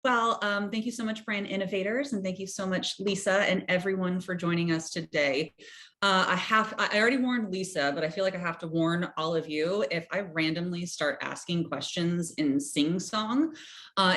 Thank you so much, Brand Innovators, and thank you so much, Lisa, and everyone for joining us today. I already warned Lisa, but I feel like I have to warn all of you. If I randomly start asking questions in sing-song,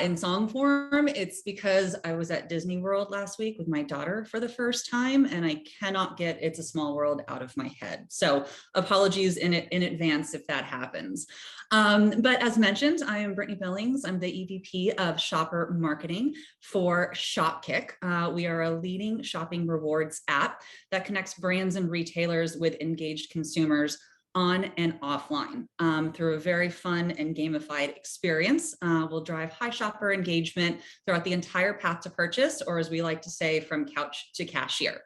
in song form, it's because I was at Disney World last week with my daughter for the first time, and I cannot get It's a Small World out of my head. So apologies in advance if that happens. But as mentioned, I am Brittany Billings. I'm the EVP of Shopper Marketing for Shopkick. We are a leading shopping rewards app that connects brands and retailers with engaged consumers on and offline through a very fun and gamified experience. We'll drive high shopper engagement throughout the entire path to purchase, or as we like to say, from couch to cashier.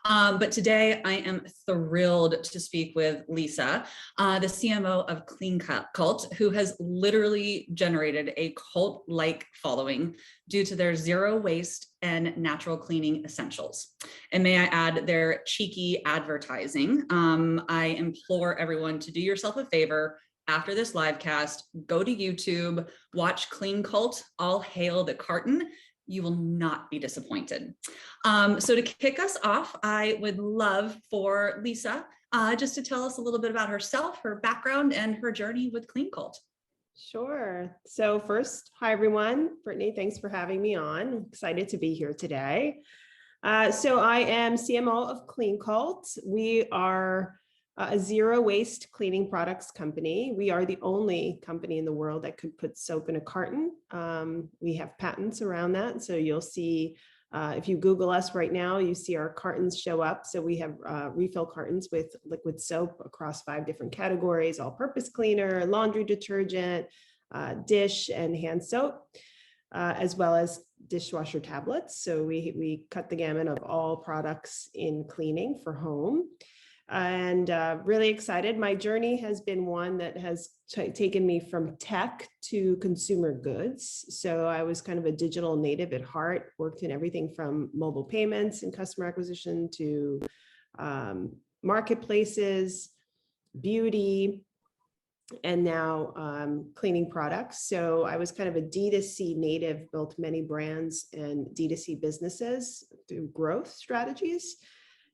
But today I am thrilled to speak with Lisa, the CMO of Cleancult, who has literally generated a cult-like following due to their zero waste and natural cleaning essentials. And may I add, their cheeky advertising. I implore everyone to do yourself a favor. After this live cast, go to YouTube, watch Cleancult, All Hail the Carton. You will not be disappointed. So to kick us off, I would love for Lisa just to tell us a little bit about herself, her background, and her journey with Cleancult. Sure. So first, hi everyone. Brittany, thanks for having me on. I'm excited to be here today. So I am CMO of Cleancult. We are a zero waste cleaning products company. We are the only company in the world that could put soap in a carton. We have patents around that. So you'll see, if you Google us right now, you see our cartons show up. So we have refill cartons with liquid soap across 5 different categories: all-purpose cleaner, laundry detergent, dish and hand soap, as well as dishwasher tablets. So we cut the gamut of all products in cleaning for home. And really excited. My journey has been one that has taken me from tech to consumer goods. So I was kind of a digital native at heart, worked in everything from mobile payments and customer acquisition to marketplaces, beauty, and now cleaning products. So I was kind of a D2C native, built many brands and D2C businesses through growth strategies,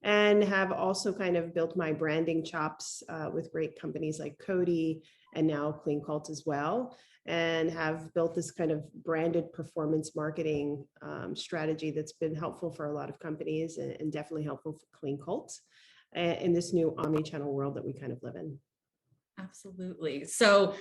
and have also kind of built my branding chops with great companies like Coty and now Cleancult as well, and have built this kind of branded performance marketing strategy that's been helpful for a lot of companies and definitely helpful for Cleancult in this new omnichannel world that we kind of live in. Absolutely. So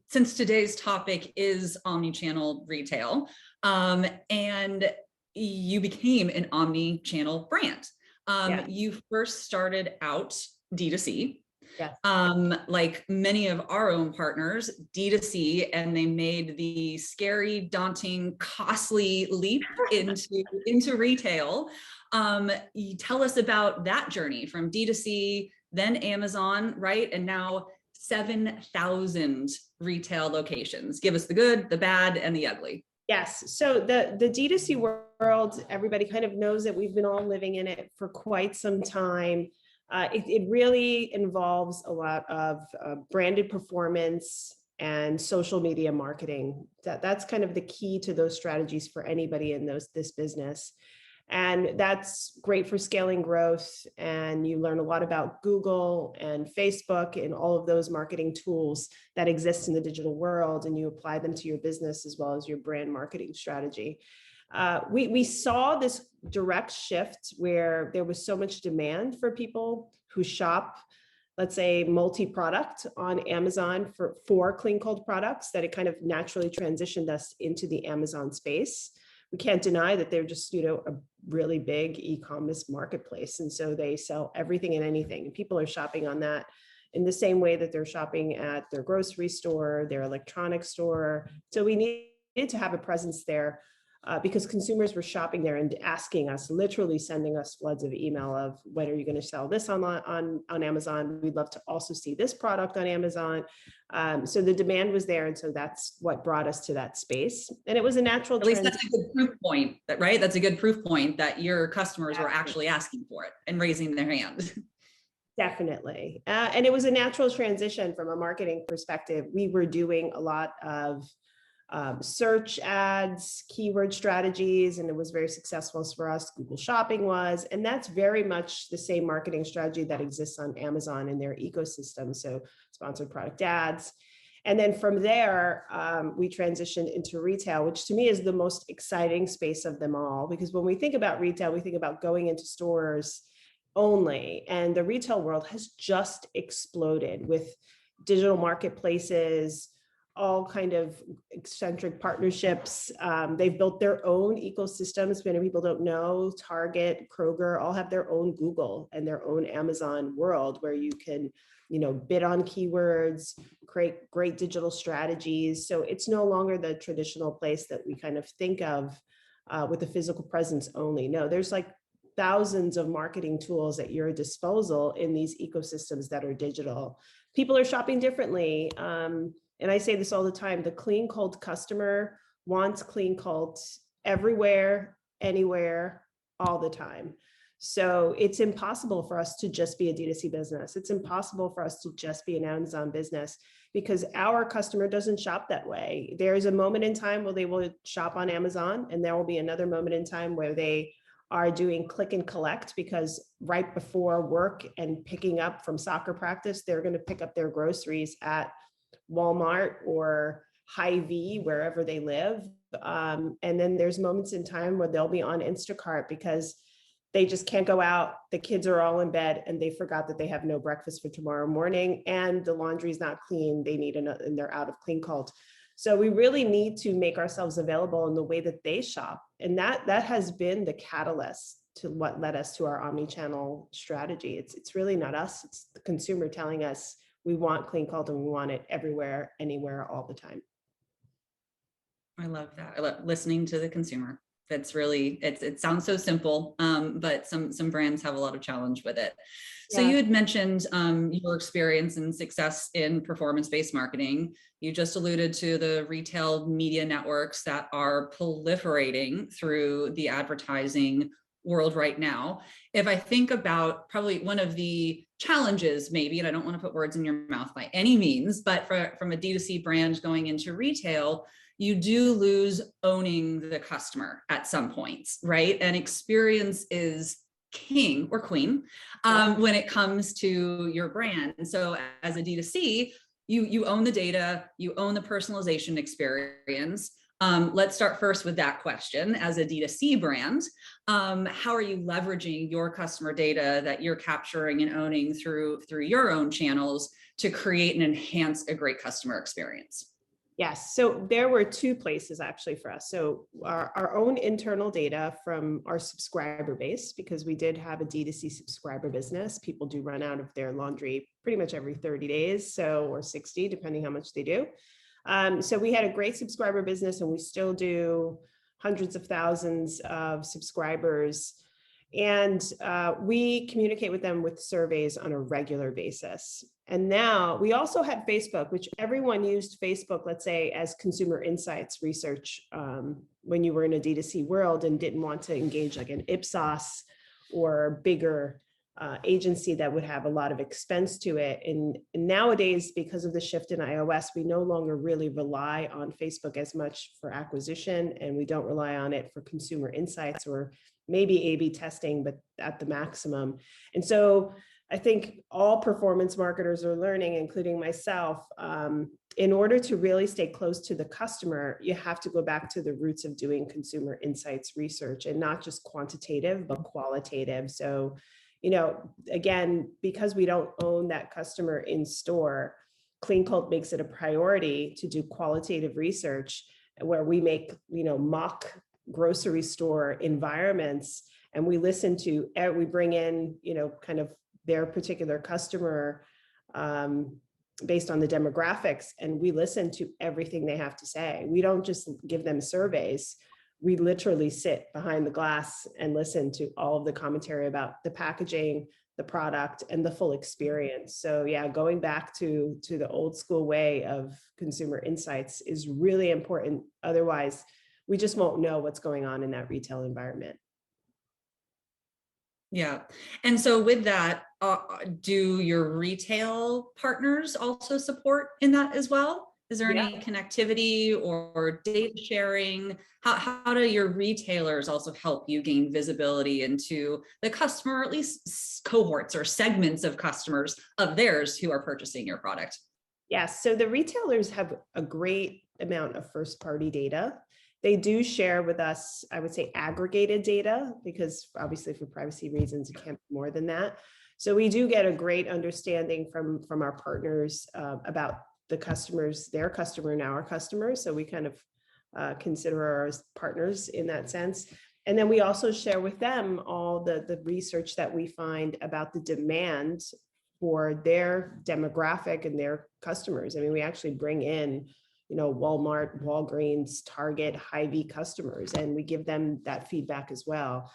since today's topic is omnichannel retail, and you became an omni-channel brand. Yeah. You first started out D2C, yes. Like many of our own partners, D2C, and they made the scary, daunting, costly leap into retail. You tell us about that journey from D2C, then Amazon, right? And now 7,000 retail locations. Give us the good, the bad, and the ugly. Yes. So the D2C world, everybody kind of knows that we've been all living in it for quite some time. It really involves a lot of branded performance and social media marketing. That's kind of the key to those strategies for anybody in this business. And that's great for scaling growth. And you learn a lot about Google and Facebook and all of those marketing tools that exist in the digital world, and you apply them to your business as well as your brand marketing strategy. We saw this direct shift where there was so much demand for people who shop, let's say, multi-product on Amazon for Cleancult products, that it kind of naturally transitioned us into the Amazon space. We can't deny that they're just, a really big e-commerce marketplace. And so they sell everything and anything. And people are shopping on that in the same way that they're shopping at their grocery store, their electronics store. So we needed to have a presence there because consumers were shopping there and asking us, literally sending us floods of email of, when are you going to sell this on Amazon? We'd love to also see this product on Amazon. So the demand was there. And so that's what brought us to that space. And it was a natural transition. At least that's a good proof point, right? That's a good proof point that your customers were actually asking for it and raising their hand. Definitely. And it was a natural transition from a marketing perspective. We were doing a lot of search ads, keyword strategies, and it was very successful for us. Google Shopping was, and that's very much the same marketing strategy that exists on Amazon in their ecosystem. So sponsored product ads. And then from there, we transitioned into retail, which to me is the most exciting space of them all, because when we think about retail, we think about going into stores only, and the retail world has just exploded with digital marketplaces, all kind of eccentric partnerships. They've built their own ecosystems. Many people don't know, Target, Kroger, all have their own Google and their own Amazon world where you can, bid on keywords, create great digital strategies. So it's no longer the traditional place that we kind of think of with a physical presence only. No, there's like thousands of marketing tools at your disposal in these ecosystems that are digital. People are shopping differently. And I say this all the time, the Cleancult customer wants Cleancult everywhere, anywhere, all the time. So it's impossible for us to just be a D2C business. It's impossible for us to just be an Amazon business because our customer doesn't shop that way. There's a moment in time where they will shop on Amazon, and there will be another moment in time where they are doing click and collect, because right before work and picking up from soccer practice, they're going to pick up their groceries at Walmart or Hy-Vee, wherever they live. And then there's moments in time where they'll be on Instacart because they just can't go out. The kids are all in bed and they forgot that they have no breakfast for tomorrow morning and the laundry's not clean. They need another, and they're out of Cleancult. So we really need to make ourselves available in the way that they shop. And that has been the catalyst to what led us to our omni-channel strategy. It's really not us, it's the consumer telling us we want Cleancult and we want it everywhere, anywhere, all the time. I love that. I love listening to the consumer. That's really, it sounds so simple, but some brands have a lot of challenge with it. So you had mentioned your experience and success in performance-based marketing. You just alluded to the retail media networks that are proliferating through the advertising world right now. If I think about probably one of the challenges, maybe, and I don't want to put words in your mouth by any means, but from a D2C brand going into retail, you do lose owning the customer at some points, right? And experience is king or queen when it comes to your brand. And so as a D2C, you own the data, you own the personalization experience. Let's start first with that question. As a D2C brand, how are you leveraging your customer data that you're capturing and owning through your own channels to create and enhance a great customer experience? Yes, so there were two places actually for us. So our own internal data from our subscriber base, because we did have a D2C subscriber business. People do run out of their laundry pretty much every 30 days, or 60, depending how much they do. So we had a great subscriber business and we still do hundreds of thousands of subscribers. And we communicate with them with surveys on a regular basis. And now we also had Facebook, which everyone used Facebook, let's say, as consumer insights research when you were in a D2C world and didn't want to engage like an Ipsos or bigger agency that would have a lot of expense to it. And nowadays, because of the shift in iOS, we no longer really rely on Facebook as much for acquisition, and we don't rely on it for consumer insights or maybe A/B testing, but at the maximum. And so I think all performance marketers are learning, including myself, in order to really stay close to the customer, you have to go back to the roots of doing consumer insights research, and not just quantitative, but qualitative. So, again, because we don't own that customer in store, Cleancult makes it a priority to do qualitative research where we make, mock grocery store environments, and we listen to, we bring in, kind of their particular customer based on the demographics, and we listen to everything they have to say. We don't just give them surveys. We literally sit behind the glass and listen to all of the commentary about the packaging, the product, and the full experience. So yeah, going back to the old school way of consumer insights is really important. Otherwise, we just won't know what's going on in that retail environment. Yeah. And so with that, do your retail partners also support in that as well? Is there Yeah. any connectivity or data sharing? How do your retailers also help you gain visibility into the customer, or at least cohorts or segments of customers of theirs who are purchasing your product? Yes, so the retailers have a great amount of first-party data. They do share with us, I would say, aggregated data, because obviously for privacy reasons, it can't be more than that. So we do get a great understanding from our partners about the customers, their customer and our customers. So we kind of consider our partners in that sense. And then we also share with them all the research that we find about the demand for their demographic and their customers. I mean, we actually bring in, Walmart, Walgreens, Target, Hy-Vee customers, and we give them that feedback as well,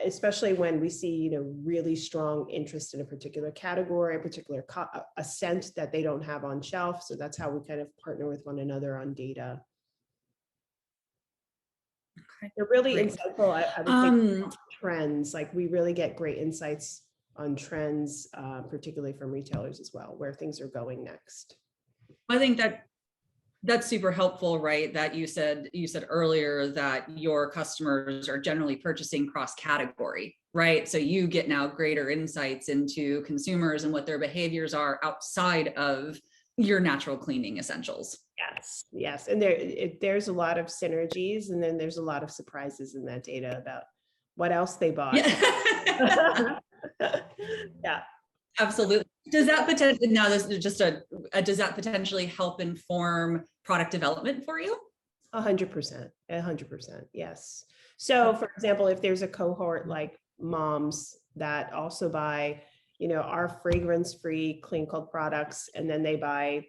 especially when we see, really strong interest in a particular category, a particular a scent that they don't have on shelf. So that's how we kind of partner with one another on data. Okay, they're really great. insightful. I would say trends, like we really get great insights on trends, particularly from retailers as well, where things are going next. I think that's super helpful, right? That you said earlier that your customers are generally purchasing cross-category, right? So you get now greater insights into consumers and what their behaviors are outside of your natural cleaning essentials. Yes. And there's a lot of synergies, and then there's a lot of surprises in that data about what else they bought. Yeah. Yeah. Absolutely. Does that potentially, now this is just does that potentially help inform product development for you? 100%, 100%. Yes. So for example, if there's a cohort like moms that also buy, our fragrance-free Cleancult products, and then they buy,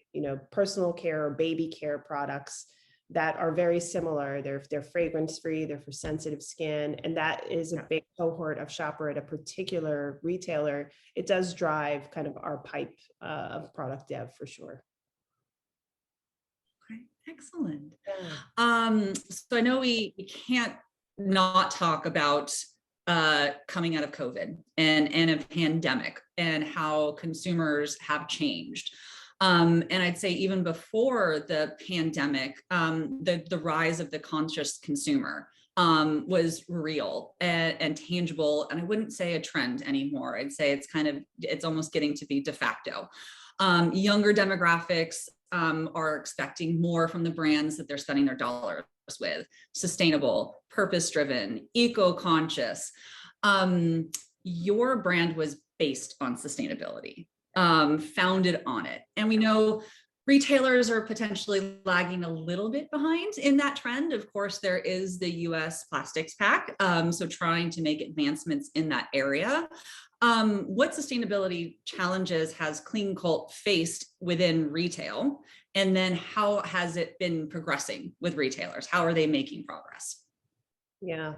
personal care or baby care products that are very similar. They're fragrance-free, they're for sensitive skin, and that is a big cohort of shopper at a particular retailer. It does drive kind of our pipe of product dev for sure. Okay, excellent. Yeah. So I know we can't not talk about coming out of COVID and a pandemic and how consumers have changed. And I'd say even before the pandemic, the rise of the conscious consumer was real and tangible. And I wouldn't say a trend anymore. I'd say it's almost getting to be de facto. Younger demographics are expecting more from the brands that they're spending their dollars with: sustainable, purpose-driven, eco-conscious. Your brand was based on sustainability, founded on it. And we know retailers are potentially lagging a little bit behind in that trend. Of course, there is the US Plastics Pact, so trying to make advancements in that area. What sustainability challenges has Cleancult faced within retail? And then how has it been progressing with retailers? How are they making progress? Yeah.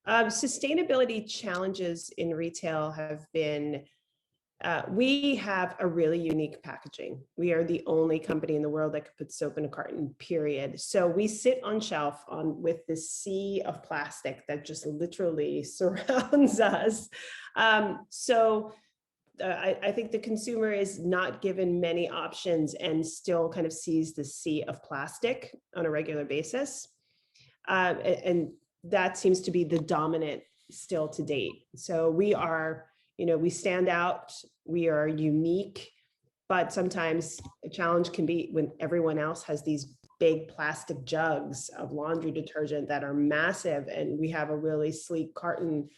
Sustainability challenges in retail have been, we have a really unique packaging. We are the only company in the world that could put soap in a carton, period. So we sit on shelf with this sea of plastic that just literally surrounds us. I think the consumer is not given many options and still kind of sees the sea of plastic on a regular basis. And that seems to be the dominant still to date. So we are, we stand out, we are unique, but sometimes a challenge can be when everyone else has these big plastic jugs of laundry detergent that are massive, and we have a really sleek carton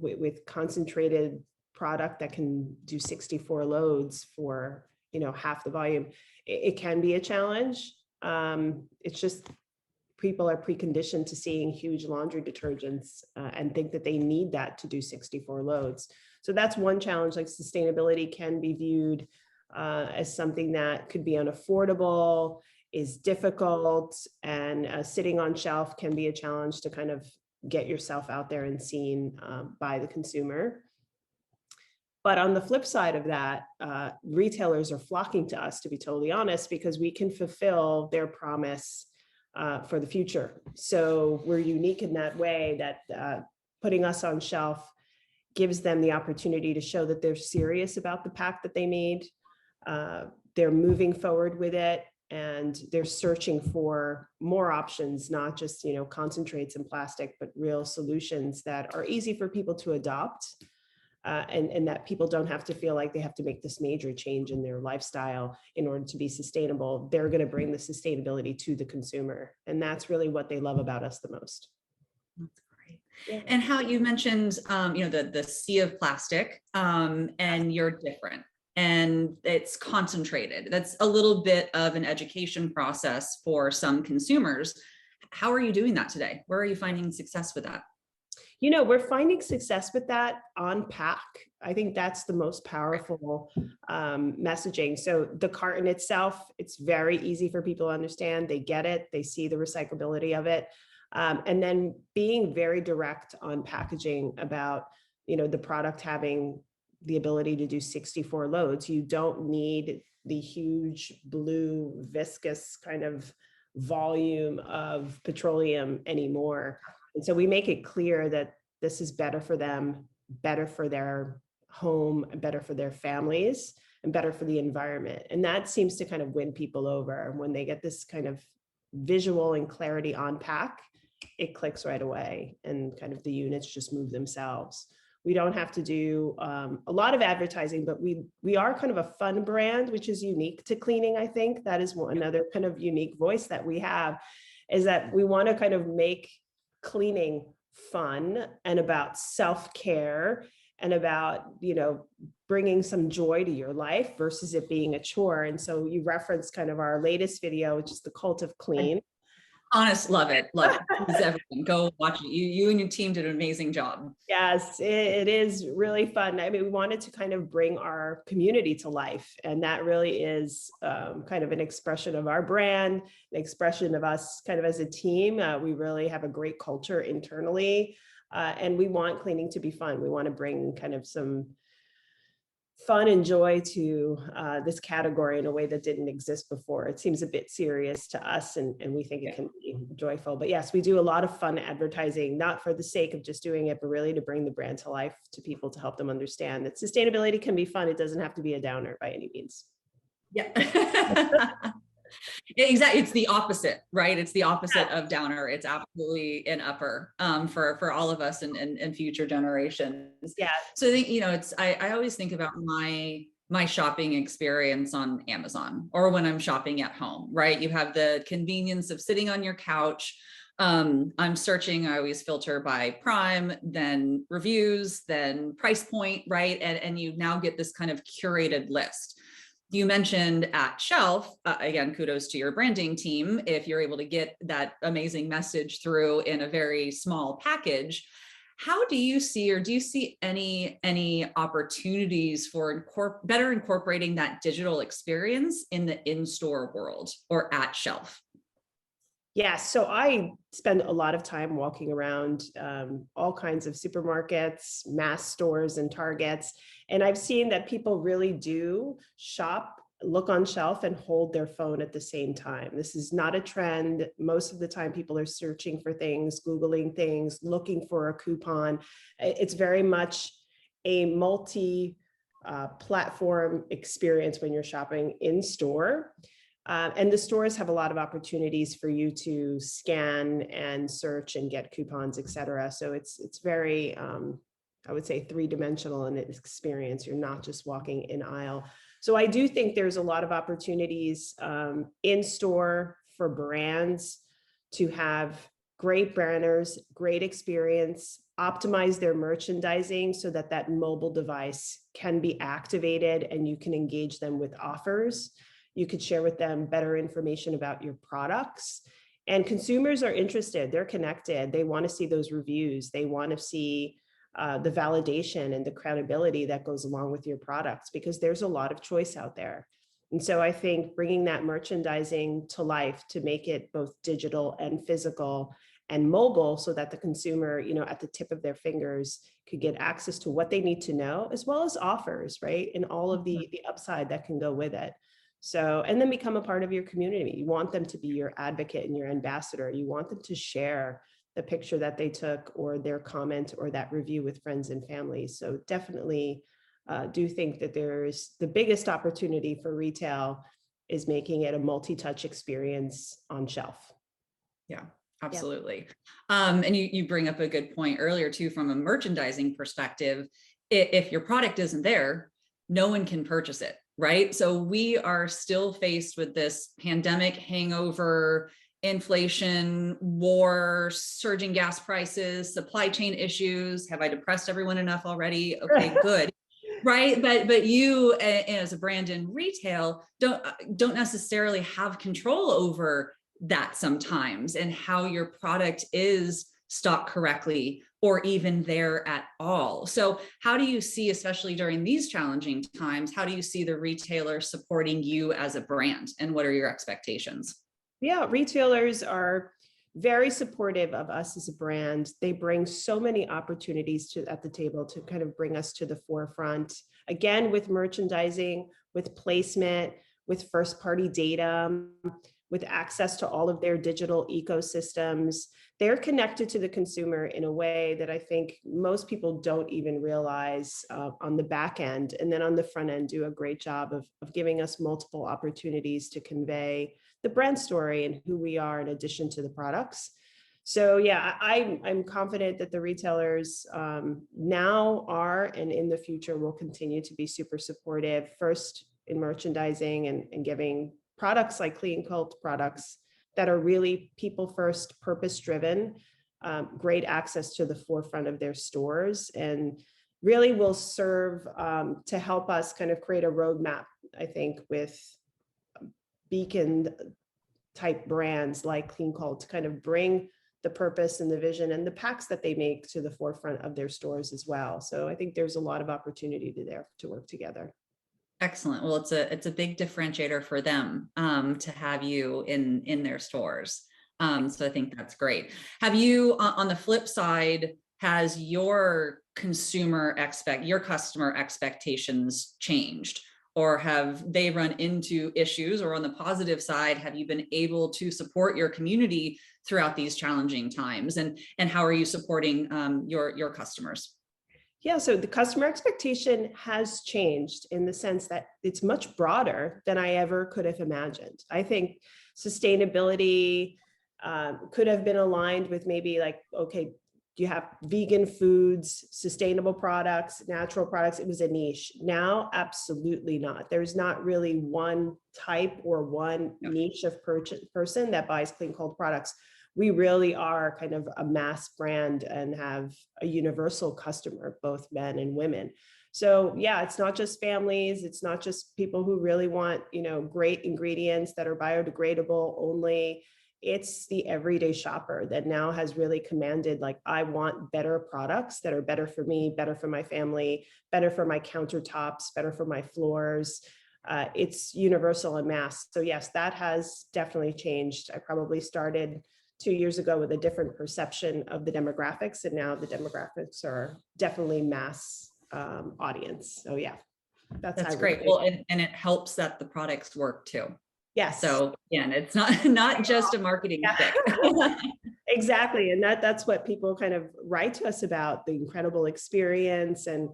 with concentrated product that can do 64 loads for, half the volume. It can be a challenge. It's just people are preconditioned to seeing huge laundry detergents and think that they need that to do 64 loads. So that's one challenge. Like, sustainability can be viewed as something that could be unaffordable, is difficult, and sitting on shelf can be a challenge to kind of get yourself out there and seen by the consumer. But on the flip side of that, retailers are flocking to us, to be totally honest, because we can fulfill their promise for the future. So we're unique in that way that putting us on shelf gives them the opportunity to show that they're serious about the pack that they made. They're moving forward with it. and they're searching for more options, not just, concentrates and plastic, but real solutions that are easy for people to adopt. And that people don't have to feel like they have to make this major change in their lifestyle in order to be sustainable. They're going to bring the sustainability to the consumer. And that's really what they love about us the most. That's great. Yeah. And how you mentioned, the sea of plastic, and you're different and it's concentrated. That's a little bit of an education process for some consumers. How are you doing that today? Where are you finding success with that? We're finding success with that on pack. I think that's the most powerful messaging. So the carton itself, it's very easy for people to understand. They get it. They see the recyclability of it. And then being very direct on packaging about, the product having the ability to do 64 loads. You don't need the huge blue viscous kind of volume of petroleum anymore. And so we make it clear that this is better for them, better for their home, better for their families, and better for the environment. And that seems to kind of win people over. When they get this kind of visual and clarity on pack, it clicks right away, and kind of the units just move themselves. We don't have to do a lot of advertising, but we are kind of a fun brand, which is unique to cleaning. I think that is another kind of unique voice that we have, is that we want to kind of make cleaning fun and about self-care and about, bringing some joy to your life versus it being a chore. And so you referenced kind of our latest video, which is the Cult of Clean. Honest, love it. Please, everyone, go watch it. You and your team did an amazing job. Yes, it is really fun. I mean, we wanted to kind of bring our community to life, and that really is kind of an expression of our brand, an expression of us kind of as a team. We really have a great culture internally, and we want cleaning to be fun. We want to bring kind of some fun and joy to this category in a way that didn't exist before. It seems a bit serious to us, and we think it can be joyful. But yes, we do a lot of fun advertising, not for the sake of just doing it, but really to bring the brand to life to people, to help them understand that sustainability can be fun. It doesn't have to be a downer by any means. Yeah. Exactly. It's the opposite, right? It's the opposite of downer. It's absolutely an upper for all of us and future generations. Yeah. So I think, I always think about my shopping experience on Amazon or when I'm shopping at home, right? You have the convenience of sitting on your couch. I'm searching, I always filter by Prime, then reviews, then price point, right? And you now get this kind of curated list. You mentioned at shelf, again, kudos to your branding team. If you're able to get that amazing message through in a very small package, how do you see, or do you see any opportunities for better incorporating that digital experience in the in-store world or at shelf? Yeah, so I spend a lot of time walking around all kinds of supermarkets, mass stores, and Targets. And I've seen that people really do shop, look on shelf, and hold their phone at the same time. This is not a trend. Most of the time, people are searching for things, Googling things, looking for a coupon. It's very much a multi-platform experience when you're shopping in store. And the stores have a lot of opportunities for you to scan and search and get coupons, et cetera. So it's very, I would say, three-dimensional in its experience. You're not just walking in aisle. So I do think there's a lot of opportunities in store for brands to have great banners, great experience, optimize their merchandising so that that mobile device can be activated and you can engage them with offers. You could share with them better information about your products. And consumers are interested, they're connected. They want to see those reviews. They want to see the validation and the credibility that goes along with your products, because there's a lot of choice out there. And so I think bringing that merchandising to life to make it both digital and physical and mobile, so that the consumer, at the tip of their fingers could get access to what they need to know, as well as offers, right? And all of the upside that can go with it. So, and then become a part of your community. You want them to be your advocate and your ambassador. You want them to share the picture that they took or their comment or that review with friends and family. So definitely do think that there's the biggest opportunity for retail is making it a multi-touch experience on shelf. Yeah, absolutely. And you bring up a good point earlier too, from a merchandising perspective. If your product isn't there, no one can purchase it, right? So we are still faced with this pandemic hangover, inflation, war, surging gas prices, supply chain issues. Have I depressed everyone enough already? Okay, good. Right. But you as a brand in retail don't necessarily have control over that sometimes, and how your product is stocked correctly or even there at all. So how do you see, especially during these challenging times, how do you see the retailer supporting you as a brand, and what are your expectations? Yeah, retailers are very supportive of us as a brand. They bring so many opportunities at the table to kind of bring us to the forefront. Again, with merchandising, with placement, with first party data, with access to all of their digital ecosystems. They're connected to the consumer in a way that I think most people don't even realize on the back end. And then on the front end, do a great job of giving us multiple opportunities to convey the brand story and who we are in addition to the products. So yeah, I'm confident that the retailers now are, and in the future will continue to be super supportive, first in merchandising and giving products like Cleancult products that are really people first, purpose driven, great access to the forefront of their stores, and really will serve to help us kind of create a roadmap, I think, with beacon type brands like Cleancult to kind of bring the purpose and the vision and the packs that they make to the forefront of their stores as well. So I think there's a lot of opportunity there to work together. Excellent. Well, it's a big differentiator for them to have you in their stores. So I think that's great. Have you, on the flip side, has your your customer expectations changed, or have they run into issues? Or on the positive side, have you been able to support your community throughout these challenging times? And how are you supporting your customers? Yeah, so the customer expectation has changed in the sense that it's much broader than I ever could have imagined. I think sustainability could have been aligned with maybe like, okay, do you have vegan foods, sustainable products, natural products? It was a niche. Now, absolutely not. There's not really one type or one niche of person that buys Cleancult products. We really are kind of a mass brand and have a universal customer, both men and women. So yeah, it's not just families. It's not just people who really want, great ingredients that are biodegradable only. It's the everyday shopper that now has really commanded, like, I want better products that are better for me, better for my family, better for my countertops, better for my floors. It's universal and mass. So yes, that has definitely changed. I probably started 2 years ago with a different perception of the demographics, and now the demographics are definitely mass audience. So yeah, That's great. Well, and it helps that the products work too. Yes. So again, it's not just a marketing stick. Exactly. And that's what people kind of write to us about, the incredible experience. And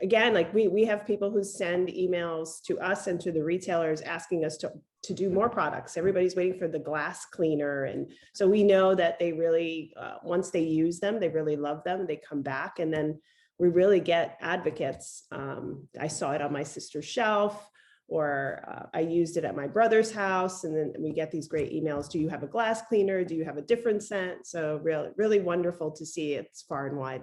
again, like we have people who send emails to us and to the retailers asking us to do more products. Everybody's waiting for the glass cleaner. And so we know that they really, once they use them, they really love them. They come back, and then we really get advocates. I saw it on my sister's shelf, or I used it at my brother's house. And then we get these great emails. Do you have a glass cleaner? Do you have a different scent? So really, really wonderful to see. It's far and wide.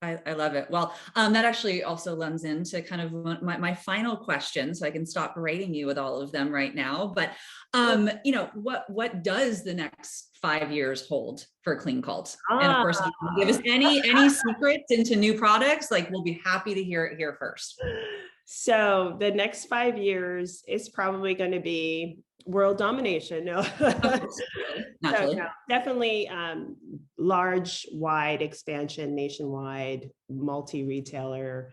I love it. Well, that actually also lends into kind of my final question, so I can stop berating you with all of them right now. But what does the next 5 years hold for Cleancult? And of course, if you can give us any secrets into new products, like, we'll be happy to hear it here first. So the next 5 years is probably going to be world domination. No, Naturally. So, no, definitely large, wide expansion, nationwide, multi-retailer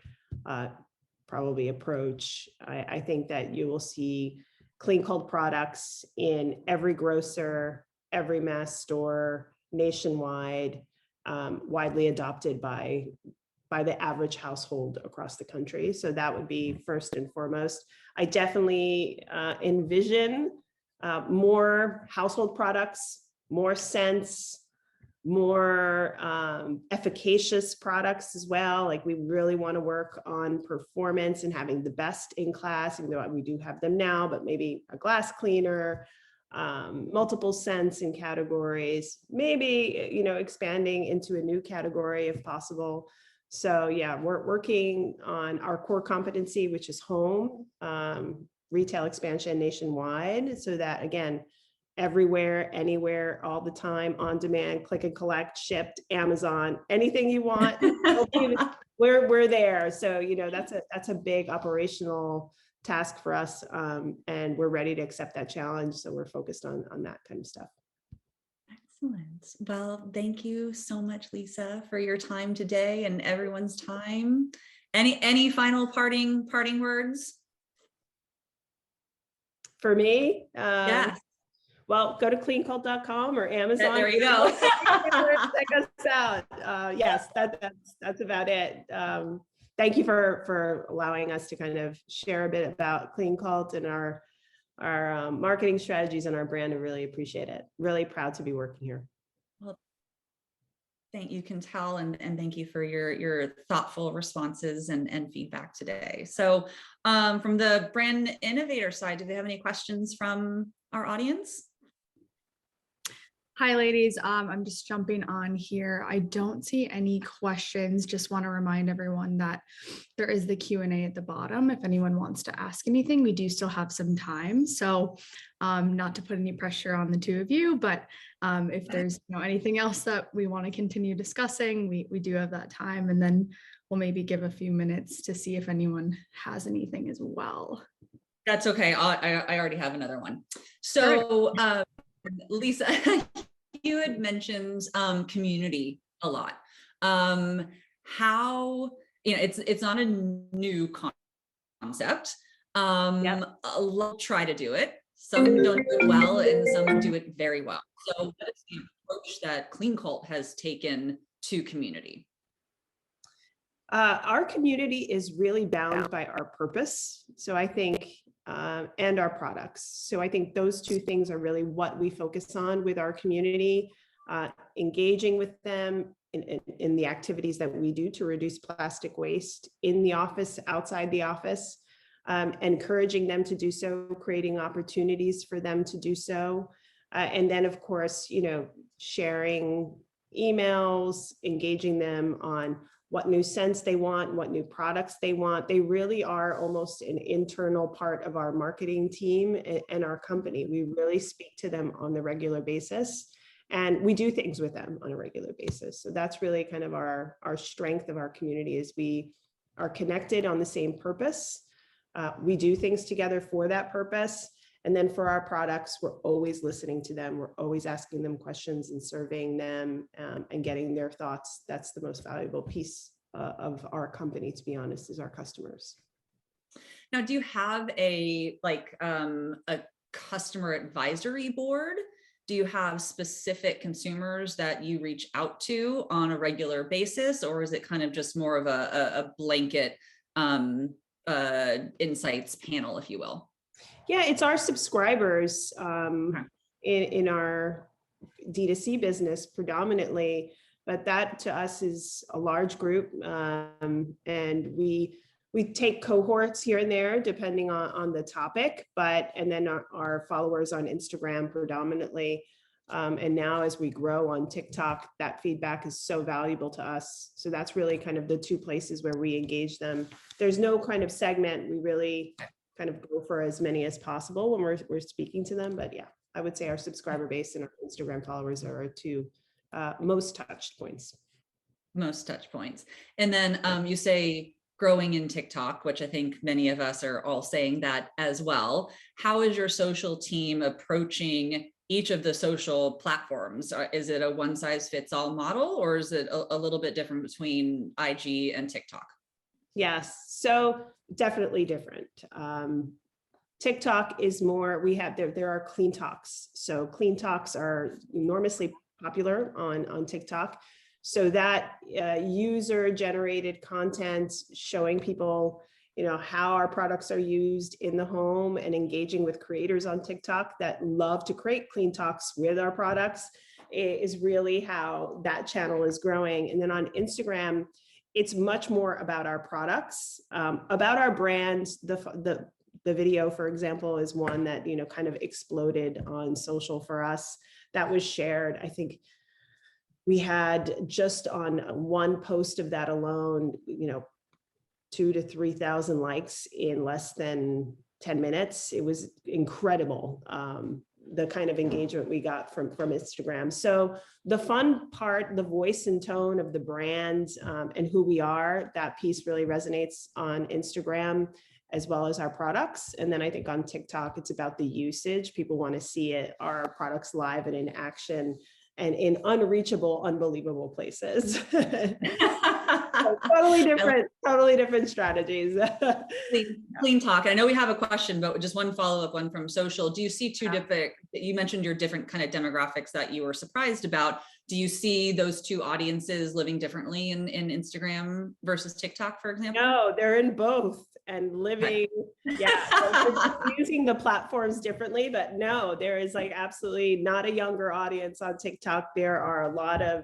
probably approach. I think that you will see Cleancult products in every grocer, every mass store, nationwide, widely adopted by by the average household across the country. So that would be first and foremost. I definitely envision more household products, more scents, more efficacious products as well. Like we really want to work on performance and having the best in class, even though we do have them now, but maybe a glass cleaner, multiple scents and categories, maybe, you know, expanding into a new category if possible. So yeah, we're working on our core competency, which is home, retail expansion nationwide, so that again, everywhere, anywhere, all the time, on demand, click and collect, shipped, Amazon, anything you want, we're there. So, you know, that's a big operational task for us, and we're ready to accept that challenge. So we're focused on that kind of stuff. Excellent. Well, thank you so much, Lisa, for your time today and everyone's time. Any final parting words? For me, Yes. well, go to cleancult.com or Amazon. There you go. Check us out. Yes, that's about it. Thank you for allowing us to kind of share a bit about Cleancult and our marketing strategies and our brand. I really appreciate it. Really proud to be working here. Well, you can tell, and thank you for your thoughtful responses and feedback today. So from the brand innovator side, do they have any questions from our audience? Hi, ladies. I'm just jumping on here. I don't see any questions. Just want to remind everyone that there is the Q&A at the bottom. If anyone wants to ask anything, we do still have some time. So not to put any pressure on the two of you, but if there's anything else that we want to continue discussing, we do have that time. And then we'll maybe give a few minutes to see if anyone has anything as well. That's okay. I already have another one. So Lisa, you had mentioned community a lot. How, it's not a new concept. Yep. A lot try to do it. Some don't do it well, and some do it very well. So what is the approach that Cleancult has taken to community? Our community is really bound by our purpose. So I think, and our products. So I think those two things are really what we focus on with our community, engaging with them in the activities that we do to reduce plastic waste in the office, outside the office, encouraging them to do so, creating opportunities for them to do so. And then of course, sharing emails, engaging them on what new scents they want, what new products they want. They really are almost an internal part of our marketing team and our company. We really speak to them on a regular basis, and we do things with them on a regular basis. So that's really kind of our strength of our community, is we are connected on the same purpose. We do things together for that purpose. And then for our products, we're always listening to them. We're always asking them questions and surveying them and getting their thoughts. That's the most valuable piece of our company, to be honest, is our customers. Now, do you have a customer advisory board? Do you have specific consumers that you reach out to on a regular basis, or is it kind of just more of a blanket insights panel, if you will? Yeah, it's our subscribers in our D2C business predominantly, but that to us is a large group, and we take cohorts here and there depending on the topic, and then our followers on Instagram predominantly, and now as we grow on TikTok, that feedback is so valuable to us. So that's really kind of the two places where we engage them. There's no kind of segment. We really kind of go for as many as possible when we're speaking to them. But yeah, I would say our subscriber base and our Instagram followers are our two most touched points. Most touch points. And then you say growing in TikTok, which I think many of us are all saying that as well. How is your social team approaching each of the social platforms? Is it a one size fits all model, or is it a little bit different between IG and TikTok? Yes, so definitely different. TikTok is more, there are clean talks. So clean talks are enormously popular on TikTok. So that user generated content showing people, how our products are used in the home and engaging with creators on TikTok that love to create clean talks with our products is really how that channel is growing. And then on Instagram, it's much more about our products, about our brands. The video, for example, is one that, kind of exploded on social for us. That was shared. I think we had just on one post of that alone, 2,000 to 3,000 likes in less than 10 minutes. It was incredible, the kind of engagement we got from Instagram. So the fun part, the voice and tone of the brand and who we are, that piece really resonates on Instagram, as well as our products. And then I think on TikTok, it's about the usage. People want to see it, our products live and in action and in unreachable, unbelievable places. So totally different strategies. Clean talk. And I know we have a question, but just one follow-up one from social. Do you see two different, you mentioned your different kind of demographics that you were surprised about. Do you see those two audiences living differently in Instagram versus TikTok, for example? No, they're in both and living, using the platforms differently, but no, there is like absolutely not a younger audience on TikTok. There are a lot of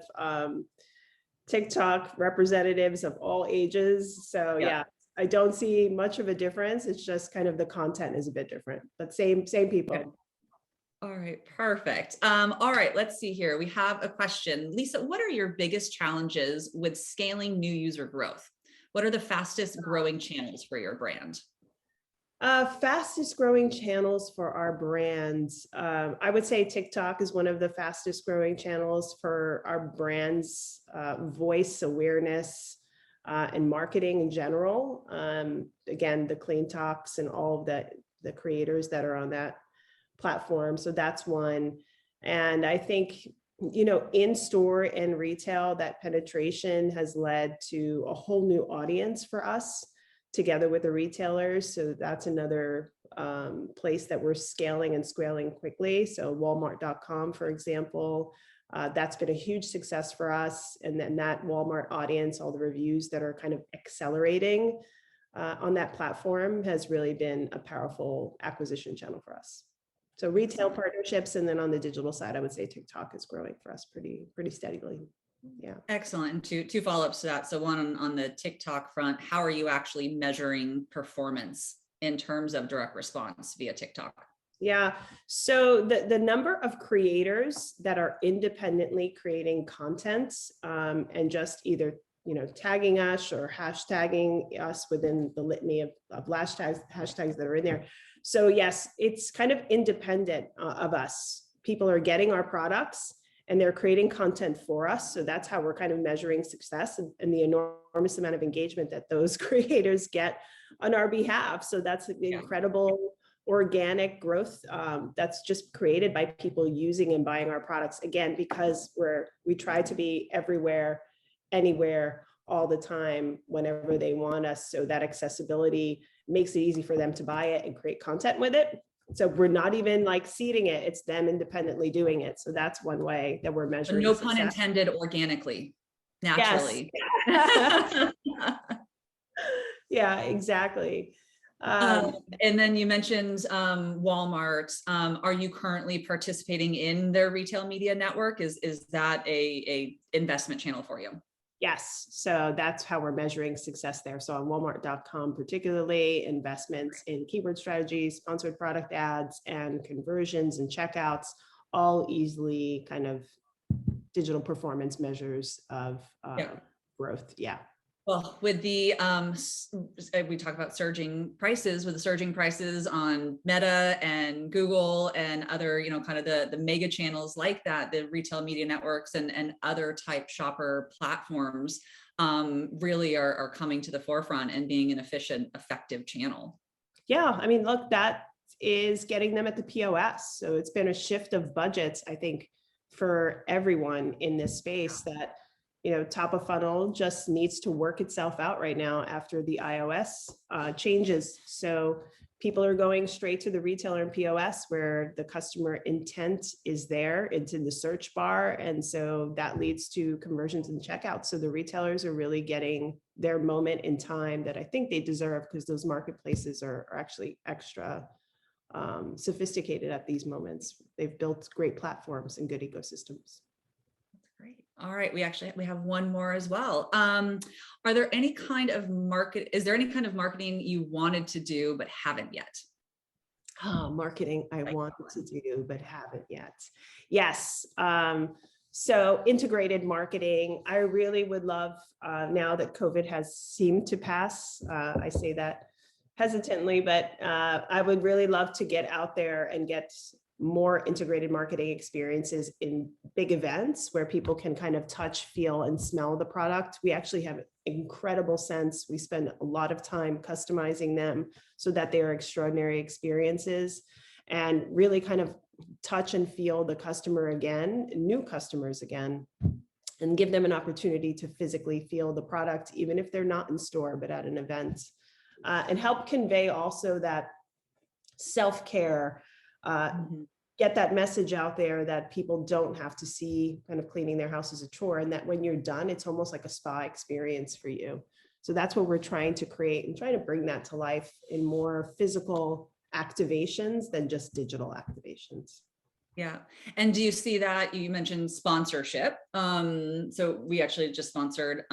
TikTok representatives of all ages. So yeah, I don't see much of a difference. It's just kind of the content is a bit different, but same people. Okay. All right, perfect. All right, let's see here. We have a question. Lisa, what are your biggest challenges with scaling new user growth? What are the fastest growing channels for your brand? Fastest growing channels for our brands. I would say TikTok is one of the fastest growing channels for our brands, voice awareness and marketing in general. Again, the clean talks and all of the creators that are on that platform. So that's one. And I think, in store and retail, that penetration has led to a whole new audience for us together with the retailers. So that's another place that we're scaling and scaling quickly. So Walmart.com, for example, that's been a huge success for us. And then that Walmart audience, all the reviews that are kind of accelerating on that platform has really been a powerful acquisition channel for us. So retail partnerships, and then on the digital side, I would say TikTok is growing for us pretty steadily. Yeah. Excellent. Two follow-ups to that. So one on the TikTok front, how are you actually measuring performance in terms of direct response via TikTok? Yeah. So the number of creators that are independently creating content and just either tagging us or hashtagging us within the litany of hashtags that are in there. So yes, it's kind of independent of us. People are getting our products and they're creating content for us. So that's how we're kind of measuring success and the enormous amount of engagement that those creators get on our behalf. So that's the incredible organic growth that's just created by people using and buying our products. Again, because we try to be everywhere, anywhere, all the time, whenever they want us. So that accessibility makes it easy for them to buy it and create content with it. So we're not even like seeding it, it's them independently doing it. So that's one way that we're measuring. No pun intended, organically, naturally. Yes. Yeah, exactly. And then you mentioned Walmart. Are you currently participating in their retail media network? Is that a investment channel for you? Yes. So that's how we're measuring success there. So on Walmart.com, particularly investments in keyword strategies, sponsored product ads, and conversions and checkouts, all easily kind of digital performance measures of growth. Yeah. Well, with the, we talk about surging prices, with the surging prices on Meta and Google and other, kind of the mega channels like that, the retail media networks and other type shopper platforms really are coming to the forefront and being an efficient, effective channel. Yeah. I mean, look, that is getting them at the POS. So it's been a shift of budgets, I think, for everyone in this space that, top of funnel just needs to work itself out right now after the iOS changes. So people are going straight to the retailer and POS where the customer intent is there. It's in the search bar. And so that leads to conversions and checkouts. So the retailers are really getting their moment in time that I think they deserve, because those marketplaces are actually extra sophisticated at these moments. They've built great platforms and good ecosystems. Great. All right. We have one more as well. Is there any kind of marketing you wanted to do but haven't yet? Marketing I wanted to do but haven't yet. Yes. So integrated marketing, I really would love, now that COVID has seemed to pass, I say that hesitantly, but I would really love to get out there and get more integrated marketing experiences in big events where people can kind of touch, feel, and smell the product. We actually have incredible scents. We spend a lot of time customizing them so that they are extraordinary experiences, and really kind of touch and feel the customer again, new customers again, and give them an opportunity to physically feel the product, even if they're not in store, but at an event, and help convey also that self-care, get that message out there that people don't have to see kind of cleaning their house as a chore, and that when you're done, it's almost like a spa experience for you. So that's what we're trying to create and trying to bring that to life in more physical activations than just digital activations. Yeah. And do you see that you mentioned sponsorship? So we actually just sponsored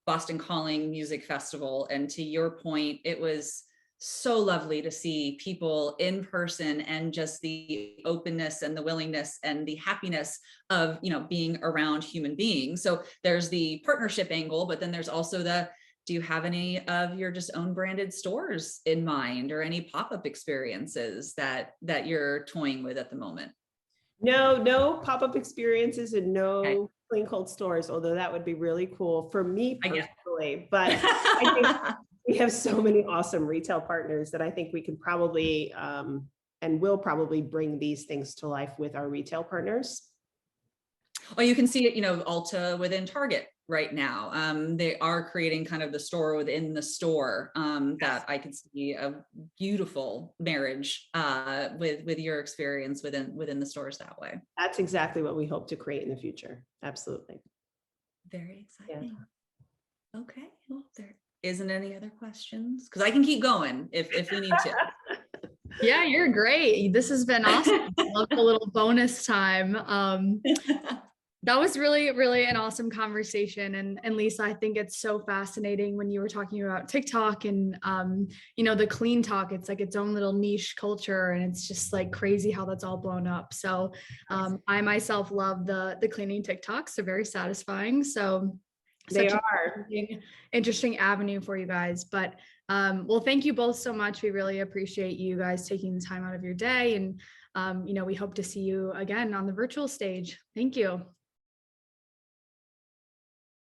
Boston Calling Music Festival. And to your point, it was so lovely to see people in person and just the openness and the willingness and the happiness of, being around human beings. So there's the partnership angle, but then there's also do you have any of your just own branded stores in mind, or any pop-up experiences that you're toying with at the moment? No pop-up experiences and no Cleancult stores, although that would be really cool for me personally. But I think we have so many awesome retail partners that I think we can probably and will probably bring these things to life with our retail partners. Well, you can see it, Ulta within Target right now. They are creating kind of the store within the store, that I can see a beautiful marriage with your experience within the stores that way. That's exactly what we hope to create in the future. Absolutely. Very exciting. Yeah. Okay. Well, there isn't any other questions, because I can keep going if we need to. Yeah, you're great. This has been awesome. I love the little bonus time. That was really, really an awesome conversation. And Lisa, I think it's so fascinating when you were talking about TikTok and, the clean talk. It's like its own little niche culture, and it's just like crazy how that's all blown up. So I myself love the cleaning TikToks. They're very satisfying. So they are interesting avenue for you guys. But well, thank you both so much. We really appreciate you guys taking the time out of your day. And, we hope to see you again on the virtual stage. Thank you.